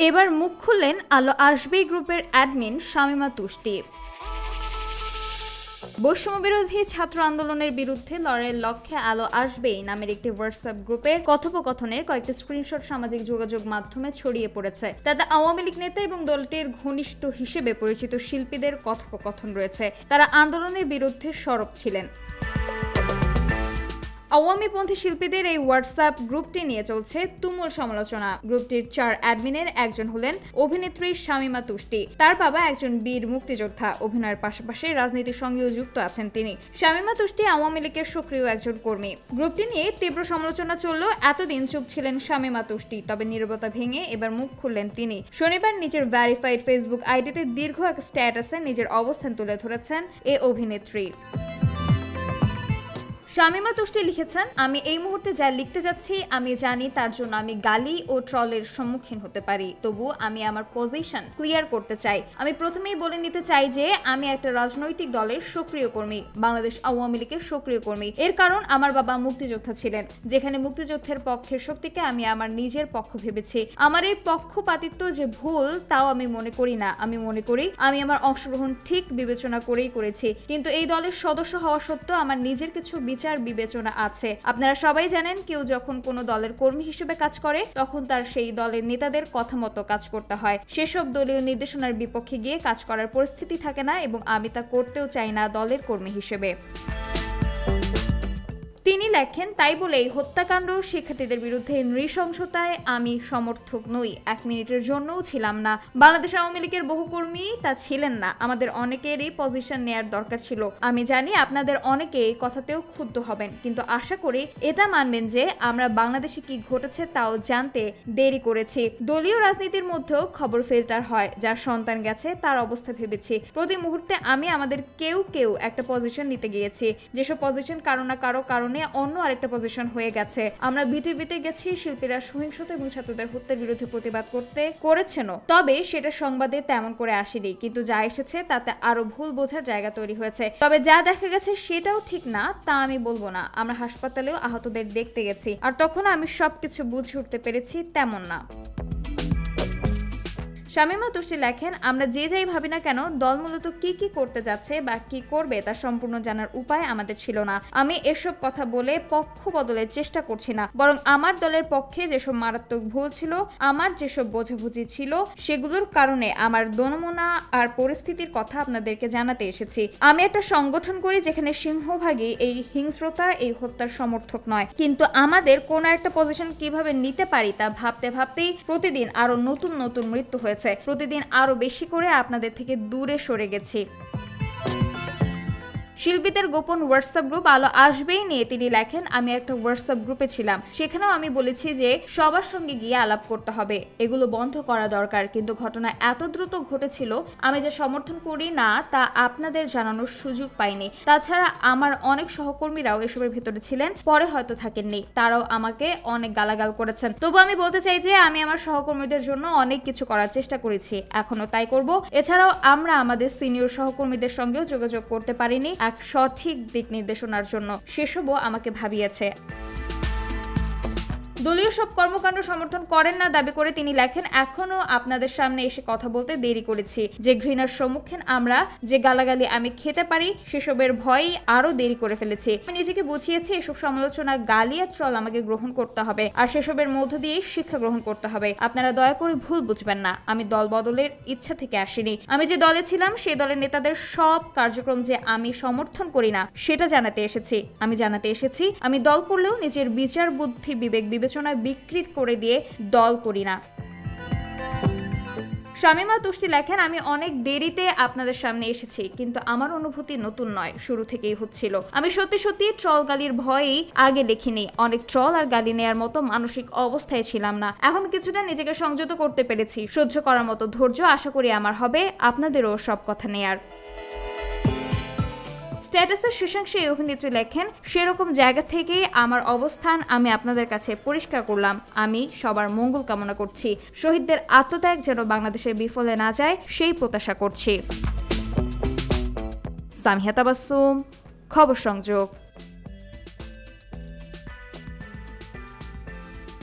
এবার মুখ খুললেন আলো আসবেই গ্রুপের অ্যাডমিন শামীমা তুষ্টি। বৈষম্যবিরোধী ছাত্র আন্দোলনের বিরুদ্ধে লড়াইয়ের লক্ষ্যে আলো আসবেই নামের একটি হোয়াটসঅ্যাপ গ্রুপের কথোপকথনের কয়েকটি স্ক্রিনশট সামাজিক যোগাযোগ মাধ্যমে ছড়িয়ে পড়েছে। তাতে আওয়ামী লীগ নেতা এবং দলটির ঘনিষ্ঠ হিসেবে পরিচিত শিল্পীদের কথোপকথন রয়েছে। তারা আন্দোলনের বিরুদ্ধে সরব ছিলেন। আওয়ামীপন্থী শিল্পীদের এই হোয়াটসঅ্যাপ গ্রুপটি নিয়ে চলছে তুমুল সমালোচনা। গ্রুপটির 4 অ্যাডমিনের একজন হলেন অভিনেত্রী শামীমা তুষ্টি। তার বাবা একজন বীর মুক্তিযোদ্ধা। অভিনয়ের পাশাপাশি রাজনীতির সঙ্গেও যুক্ত আছেন তিনি। শামীমা তুষ্টি আওয়ামী লীগের সক্রিয় একজন কর্মী। গ্রুপটি নিয়ে তীব্র সমালোচনা চলল। এতদিন চুপ ছিলেন শামীমা তুষ্টি, তবে নীরবতা ভেঙে এবার মুখ খুললেন তিনি। শনিবার নিজের ভেরিফাইড ফেসবুক আইডিতে দীর্ঘ এক স্ট্যাটাসে নিজের অবস্থান তুলে ধরেছেন এ অভিনেত্রী। শামীমা তুষ্টি লিখেছেন, আমি এই মুহূর্তে যা লিখতে যাচ্ছি আমি জানি তার জন্য আমি গালি ও ট্রলের সম্মুখীন হতে পারি। তবু আমি আমার পজিশন ক্লিয়ার করতে চাই। আমি প্রথমেই বলে নিতে চাই যে আমি একটা রাজনৈতিক দলের সক্রিয় কর্মী, বাংলাদেশ আওয়ামী লীগের সক্রিয় কর্মী। এর কারণ আমার বাবা মুক্তিযোদ্ধা ছিলেন। যেখানে মুক্তিযুদ্ধের পক্ষের শক্তিকে আমি আমার নিজের পক্ষ ভেবেছি। আমার এই পক্ষপাতিত্ব যে ভুল তাও আমি মনে করি না। আমি মনে করি আমি আমার অংশগ্রহণ ঠিক বিবেচনা করেই করেছি। কিন্তু এই দলের সদস্য হওয়া সত্ত্বেও আমার নিজের কিছু বিবেচনা আছে। আপনারা সবাই জানেন, কেউ যখন কোনো দলের কর্মী হিসেবে কাজ করে তখন তার সেই দলের নেতাদের কথা মতো কাজ করতে হয়। সেসব দলীয় নির্দেশনার বিপক্ষে গিয়ে কাজ করার পরিস্থিতি থাকে না এবং আমি তা করতেও চাই না দলের কর্মী হিসেবে। তিনি লেখেন, তাই বলে এই হত্যাকাণ্ড শিক্ষার্থীদের বিরুদ্ধে নৃশংসতায় আমি সমর্থক নই, 1 মিনিটের জন্যও ছিলাম না। বাংলাদেশ আওয়ামী লীগের বহু কর্মী তা ছিলেন না। আমাদের অনেকেরই পজিশন নেয়ার দরকার ছিল। আমি জানি আপনাদের অনেকে এই কথাতেও ক্ষুব্ধ হবেন, কিন্তু আশা করি এটা মানবেন যে আমরা বাংলাদেশে কি ঘটেছে তাও জানতে দেরি করেছি। দলীয় রাজনীতির মধ্যেও খবর ফিল্টার হয়। যার সন্তান গেছে তার অবস্থা ভেবেছি। প্রতি মুহূর্তে আমি আমাদের কেউ একটা পজিশন নিতে গিয়েছি, যেসব পজিশন কারো না কারো কারণে অন্য আরেকটা পজিশন হয়ে গেছে। আমরা বিটিভিতে গেছি, শিল্পীরা সহিংসতা এবং ছাত্রদের হত্যার বিরুদ্ধে প্রতিবাদ করেছেনও, তবে সেটা সংবাদে তেমন করে আসেনি। কিন্তু যা এসেছে তাতে আরো ভুল বোঝার জায়গা তৈরি হয়েছে। তবে যা দেখা গেছে সেটাও ঠিক না তা আমি বলবো না। আমরা হাসপাতালেও আহতদের দেখতে গেছি, আর তখন আমি সবকিছু বুঝে উঠতে পেরেছি তেমন না। শামীমা তুষ্টি লেখেন, আমরা যে যাই ভাবি না কেন দল মূলত কি করতে যাচ্ছে বা কি করবে তা সম্পূর্ণ জানার উপায় আমাদের ছিল না। আমি এসব কথা বলে পক্ষ বদলের চেষ্টা করছি না, বরং আমার দলের পক্ষে যেসব মারাত্মক ভুল ছিল, আমার যেসব বোঝাবুঝি ছিল, সেগুলোর কারণে আমার দনমনা আর পরিস্থিতির কথা আপনাদেরকে জানাতে এসেছি। আমি একটা সংগঠন করি যেখানে সিংহভাগই এই হিংস্রতা, এই হত্যার সমর্থক নয়, কিন্তু আমাদের কোনো একটা পজিশন কিভাবে নিতে পারি তা ভাবতেই প্রতিদিন আরো নতুন মৃত্যু হয়েছে। প্রতিদিন আরো বেশি করে আপনাদের থেকে দূরে সরে গেছি। শিল্পীদের গোপন হোয়াটসঅ্যাপ গ্রুপ আলো আসবেই নিয়ে তিনি লেখেন, আমি একটা হোয়াটসঅ্যাপ গ্রুপে ছিলাম। সেখানেও আমি বলেছি যে সবার সঙ্গে গিয়ে আলাপ করতে হবে, এগুলো বন্ধ করা দরকার। কিন্তু ঘটনা এত দ্রুত ঘটেছিল, আমি যে সমর্থন করি না তা আপনাদের জানানোর সুযোগ পাইনি। তাছাড়া আমার অনেক সহকর্মীরাও এসবের ভেতরে ছিলেন, পরে হয়তো থাকেননি। তারাও আমাকে অনেক গালাগাল করেছেন। তবু আমি বলতে চাই যে আমি আমার সহকর্মীদের জন্য অনেক কিছু করার চেষ্টা করেছি, এখনো তাই করব। এছাড়াও আমরা আমাদের সিনিয়র সহকর্মীদের সঙ্গেও যোগাযোগ করতে পারিনি এক সঠিক দিক নির্দেশনার জন্য। সেসবও আমাকে ভাবিয়েছে। দলীয় সব কর্মকাণ্ড সমর্থন করেন না দাবি করে তিনি লেখেন, এখনো আপনাদের সামনে এসে কথা বলতে দেরি করেছি। যে ঘৃণার সম্মুখীন আমরা, যে গালাগালি আমি খেতে পারি, সেসবের ভয়ই আরো দেরি করে ফেলেছি। আমি নিজেকে বুঝিয়েছি এসব সমালোচনা, গালি আর ট্রল আমাকে গ্রহণ করতে হবে, আর সেসবের মধ্য দিয়ে শিক্ষা গ্রহণ করতে হবে। আপনারা দয়া করে ভুল বুঝবেন না, আমি দল বদলের ইচ্ছা থেকে আসিনি। আমি যে দলে ছিলাম সেই দলের নেতাদের সব কার্যক্রম যে আমি সমর্থন করি না সেটা জানাতে এসেছি। আমি দল করলেও নিজের বিচার বুদ্ধি বিবেচনা বিকৃত করে দিয়ে দল করি না। শামীমা তুষ্টি লেখেন, আমি অনেক দেরিতে আপনাদের সামনে এসেছি, কিন্তু আমার অনুভূতি নতুন নয়, শুরু থেকেই হচ্ছিল। আমি সত্যি ট্রল গালির ভয়েই আগে লিখিনি। অনেক ট্রল আর গালি নেয়ার মতো মানসিক অবস্থায় ছিলাম না। এখন কিছুটা নিজেকে সংযত করতে পেরেছি। সহ্য করার মতো ধৈর্য আশা করি আমার হবে, আপনাদেরও সব কথা নেয়ার। স্ট্যাটাসের শেষাংশে এই অভিনেত্রী লেখেন, সেরকম জায়গা থেকেই আমার অবস্থান আমি আপনাদের কাছে পরিষ্কার করলাম। আমি সবার মঙ্গল কামনা করছি। শহীদদের আত্মত্যাগ যেন বাংলাদেশের বিফলে না যায় সেই প্রত্যাশা করছি। সামিহা তাবাসসুম, খবর সংযোগ।